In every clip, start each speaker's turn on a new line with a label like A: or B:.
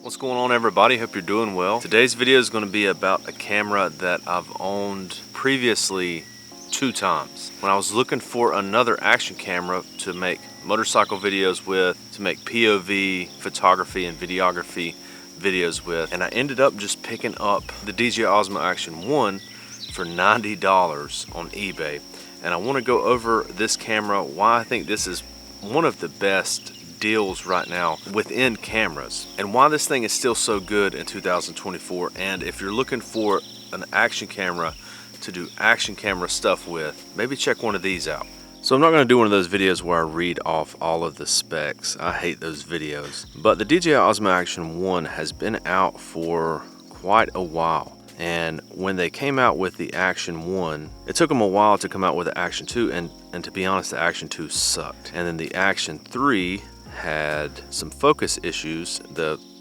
A: What's going on, everybody? Hope you're doing well. Today's video is going to be about a camera that I've owned previously 2 times. When I was looking for another action camera to make motorcycle videos with, to make POV photography and videography videos with, and I ended up just picking up the DJI OSMO Action 1 for $90 on eBay. And I want to go over this camera, why I think this is one of the best deals right now within cameras, and why this thing is still so good in 2024. And if you're looking for an action camera to do action camera stuff with, maybe check one of these out. So I'm not going to do one of those videos where I read off all of the specs. I hate those videos. But the DJI OSMO Action 1 has been out for quite a while. And when they came out with the Action 1, it took them a while to come out with the Action 2, and to be honest, the Action 2 sucked. And then the Action 3 had some focus issues.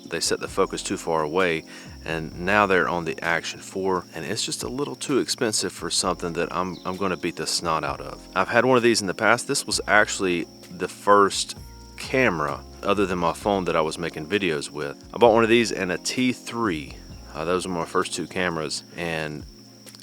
A: They set the focus too far away, and now they're on the Action 4, and it's just a little too expensive for something that I'm going to beat the snot out of. I've had one of these in the past. This was actually the first camera other than my phone that I was making videos with. I bought one of these and a T3. Those were my first 2 cameras, and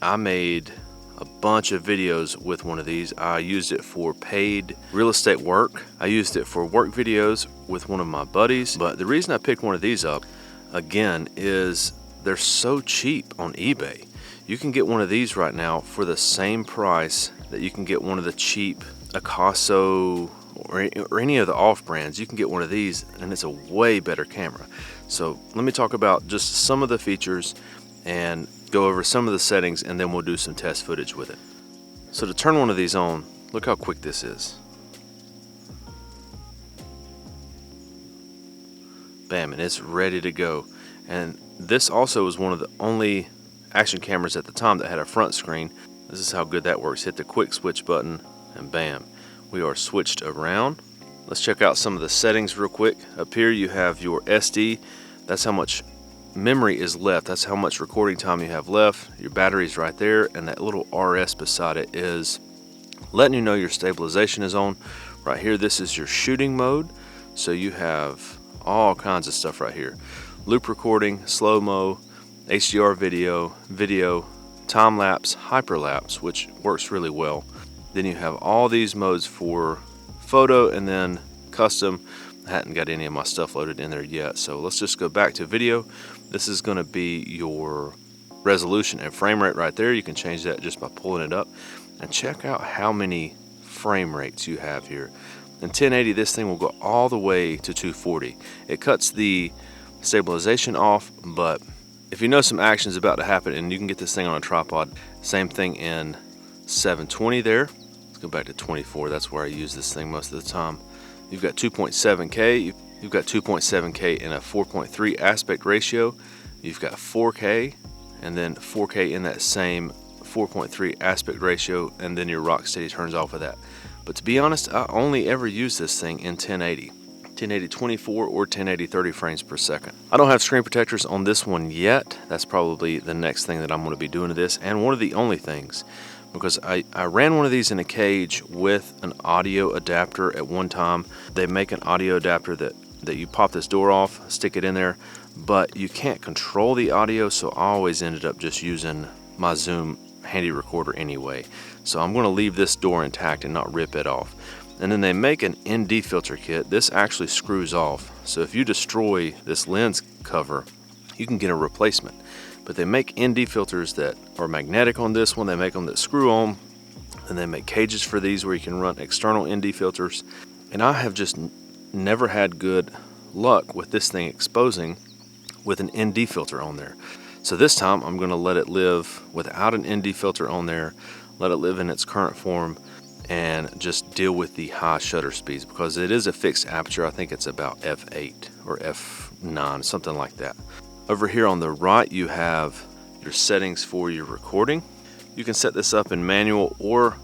A: I made a bunch of videos with one of these. I used it for paid real estate work. I used it for work videos with one of my buddies. But the reason I picked one of these up, again, is they're so cheap on eBay. You can get one of these right now for the same price that you can get one of the cheap Akaso or any of the off brands. You can get one of these, and it's a way better camera. So let me talk about just some of the features and go over some of the settings, and then we'll do some test footage with it. So to turn one of these on, look how quick this is. Bam, and it's ready to go. And this also was one of the only action cameras at the time that had a front screen. This is how good that works. Hit the quick switch button and bam, we are switched around. Let's check out some of the settings real quick. Up here you have your SD. That's how much memory is left. That's how much recording time you have left. Your battery's right there, and that little RS beside it is letting you know your stabilization is on. Right here, this is your shooting mode. So you have all kinds of stuff right here. Loop recording, slow-mo, HDR video, time-lapse, hyperlapse, which works really well. Then you have all these modes for photo and then custom. I hadn't got any of my stuff loaded in there yet, so let's just go back to video. This is going to be your resolution and frame rate right there. You can change that just by pulling it up, and check out how many frame rates you have here. In 1080, this thing will go all the way to 240. It cuts the stabilization off, but if you know some action is about to happen and you can get this thing on a tripod, same thing in 720 there. Let's go back to 24. That's where I use this thing most of the time. You've got 2.7K. You've got 2.7K in a 4.3 aspect ratio. You've got 4K, and then 4K in that same 4.3 aspect ratio, and then your rock steady turns off of that. But to be honest, I only ever use this thing in 1080. 1080 24 or 1080 30 frames per second. I don't have screen protectors on this one yet. That's probably the next thing that I'm going to be doing to this, and one of the only things, because I ran one of these in a cage with an audio adapter at one time. They make an audio adapter that you pop this door off, stick it in there, but you can't control the audio, so I always ended up just using my Zoom handy recorder anyway. So I'm going to leave this door intact and not rip it off. And then they make an ND filter kit. This actually screws off, so if you destroy this lens cover, you can get a replacement. But they make ND filters that are magnetic on this one. They make them that screw on, and they make cages for these where you can run external ND filters. And I have just never had good luck with this thing exposing with an ND filter on there. So this time I'm going to let it live without an ND filter on there, let it live in its current form, and just deal with the high shutter speeds, because it is a fixed aperture. I think it's about f8 or f9, something like that. Over here on the right, you have your settings for your recording. You can set this up in manual or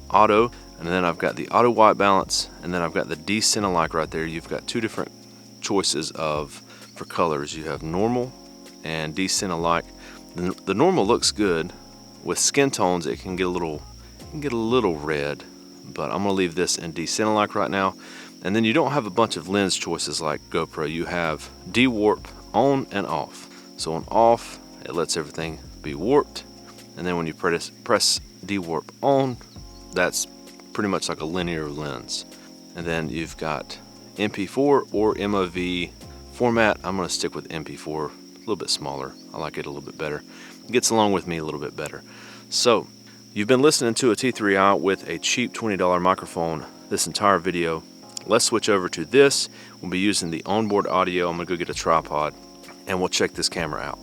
A: auto, and then I've got the auto white balance, and then I've got the decine-alike right there. You've got 2 different choices for colors. You have normal and decine-alike. The normal looks good. With skin tones, it can get a little red, but I'm gonna leave this in decine-alike right now. And then you don't have a bunch of lens choices like GoPro. You have de-warp, on and off. So on off, it lets everything be warped, and then when you press dewarp on, that's pretty much like a linear lens. And then you've got MP4 or MOV format. I'm going to stick with MP4, a little bit smaller. I like it a little bit better. It gets along with me a little bit better. So you've been listening to a T3i with a cheap $20 microphone this entire video. Let's switch over to this. We'll be using the onboard audio. I'm going to go get a tripod and we'll check this camera out.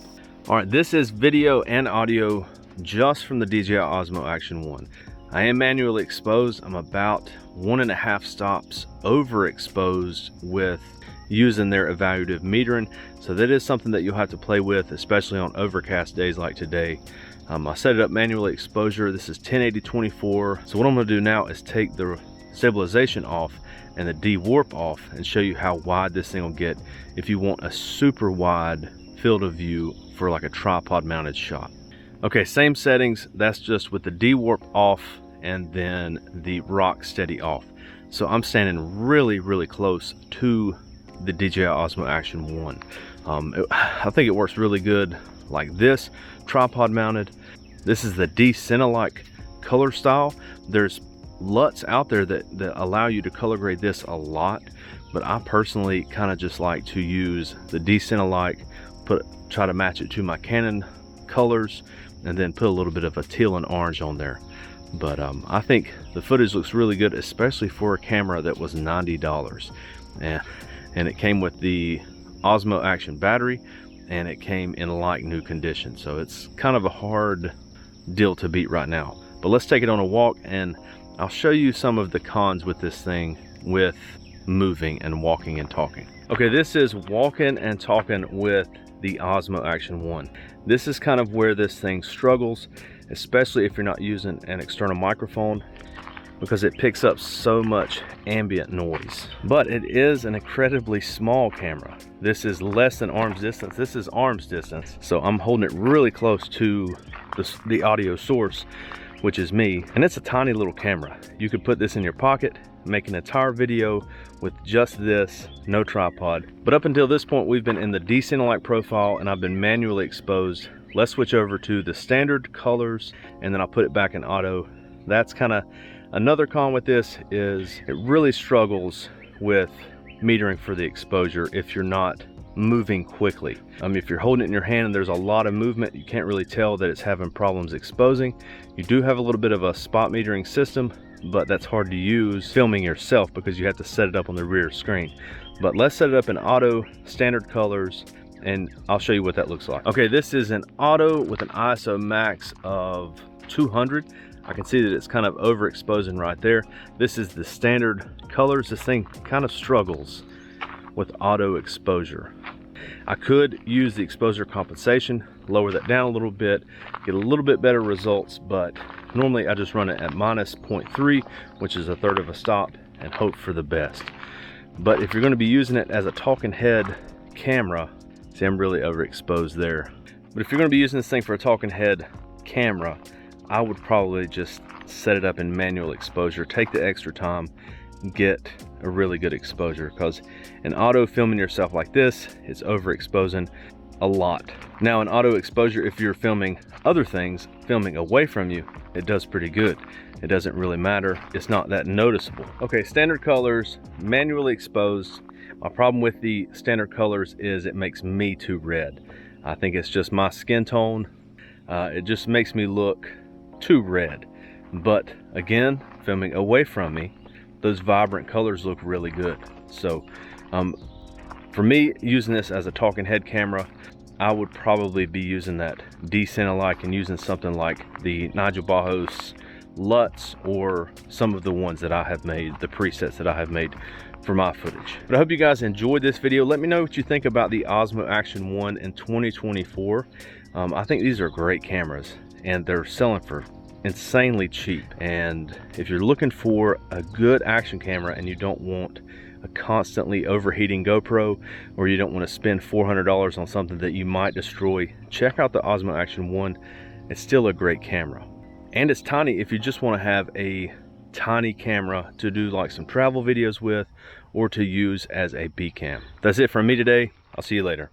A: All right, this is video and audio just from the DJI OSMO Action 1. I am manually exposed. I'm about 1.5 stops overexposed with using their evaluative metering. So that is something that you'll have to play with, especially on overcast days like today. I set it up manually exposure. This is 1080-24. So what I'm gonna do now is take the stabilization off and the de-warp off and show you how wide this thing will get if you want a super wide field of view for like a tripod mounted shot. Okay, same settings. That's just with the de-warp off and then the rock steady off. So I'm standing really close to the DJI OSMO Action 1. I think it works really good like this, tripod mounted. This is the D-Cine-like color style. There's LUTs out there that allow you to color grade this a lot, but I personally kind of just like to use the D-Cine-like, try to match it to my Canon colors, and then put a little bit of a teal and orange on there. But I think the footage looks really good, especially for a camera that was $90. And it came with the OSMO Action battery, and it came in like new condition. So it's kind of a hard deal to beat right now. But let's take it on a walk and I'll show you some of the cons with this thing with moving and walking and talking. Okay, this is walking and talking with the OSMO Action 1. This is kind of where this thing struggles, especially if you're not using an external microphone, because it picks up so much ambient noise. But it is an incredibly small camera. This is less than arm's distance. This is arm's distance. So I'm holding it really close to the audio source, which is me. And it's a tiny little camera. You could put this in your pocket, make an entire video with just this, no tripod. But up until this point, we've been in the D-Cine-like profile and I've been manually exposed. Let's switch over to the standard colors and then I'll put it back in auto. That's kind of another con with this, is it really struggles with metering for the exposure if you're not moving quickly. If you're holding it in your hand and there's a lot of movement, you can't really tell that it's having problems exposing. You do have a little bit of a spot metering system, but that's hard to use filming yourself because you have to set it up on the rear screen. But let's set it up in auto, standard colors, and I'll show you what that looks like. Okay, this is an auto with an ISO max of 200. I can see that it's kind of overexposing right there. This is the standard colors. This thing kind of struggles with auto exposure. I could use the exposure compensation, lower that down a little bit, get a little bit better results, but normally I just run it at minus 0.3, which is 1/3 of a stop, and hope for the best. But if you're going to be using it as a talking head camera, see, I'm really overexposed there. But if you're going to be using this thing for a talking head camera, I would probably just set it up in manual exposure, take the extra time, get a really good exposure, because in auto filming yourself like this, it's overexposing a lot. Now in auto exposure, if you're filming other things, filming away from you, it does pretty good. It doesn't really matter. It's not that noticeable. Okay, standard colors, manually exposed. My problem with the standard colors is it makes me too red. I think it's just my skin tone. It just makes me look too red. But again, filming away from me, those vibrant colors look really good. So for me, using this as a talking head camera, I would probably be using that D-Cine-like and using something like the Nigel Bauhaus LUTs or some of the ones that I have made, the presets that I have made for my footage. But I hope you guys enjoyed this video. Let me know what you think about the OSMO Action 1 in 2024. I think these are great cameras and they're selling for insanely cheap. And if you're looking for a good action camera and you don't want a constantly overheating GoPro, or you don't want to spend $400 on something that you might destroy, check out the OSMO Action 1. It's still a great camera. And it's tiny if you just want to have a tiny camera to do like some travel videos with, or to use as a B cam. That's it from me today. I'll see you later.